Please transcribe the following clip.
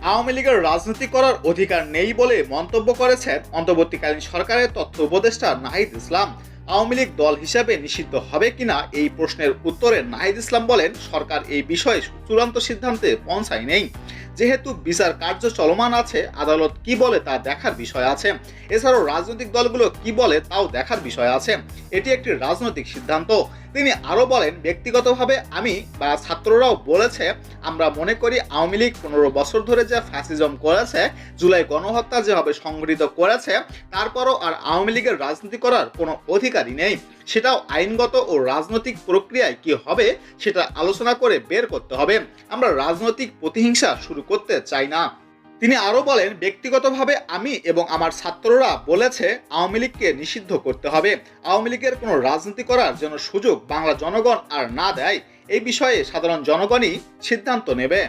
আওয়ামী লীগের রাজনীতি করার অধিকার নেই বলে মন্তব্য করেছেন অন্তর্বর্তীকালীন সরকারের তথ্য উপদেষ্টা নাহিদ ইসলাম। আওয়ামী লীগ দল হিসেবে নিষিদ্ধ হবে কিনা এই প্রশ্নের উত্তরে নাহিদ ইসলাম বলেন, সরকার এই বিষয়ে চূড়ান্ত সিদ্ধান্তে পৌঁছায় নেই। যেহেতু বিচার কার্য চলমান আছে, আদালত কি বলে তা দেখার বিষয় আছে। এছাড়াও রাজনৈতিক দলগুলো কি বলে তাও দেখার বিষয় আছে। এটি একটি রাজনৈতিক সিদ্ধান্ত। তিনি আরো বলেন, ব্যক্তিগতভাবে আমি বা ছাত্ররাও বলেছে, আমরা মনে করি আওয়ামী লীগ 15 বছর ধরে যে ফ্যাসিজম করেছে, জুলাই গণহত্যা যেভাবে সংগঠিত করেছে, তারপরও আর আওয়ামী লীগের রাজনীতি করার কোনো অধিকারই নেই। সেটাও আইনগত ও রাজনৈতিক প্রক্রিয়ায় কি হবে সেটা আলোচনা করে বের করতে হবে। আমরা রাজনৈতিক প্রতিহিংসা শুরু করতে চাই না। তিনি আরো বলেন, ব্যক্তিগতভাবে আমি এবং আমার ছাত্ররা বলেছে আওয়ামী লীগকে নিষিদ্ধ করতে হবে। আওয়ামী লীগের কোনো রাজনীতি করার জন্য সুযোগ বাংলা জনগণ আর না দেয়। এই বিষয়ে সাধারণ জনগণই সিদ্ধান্ত নেবে।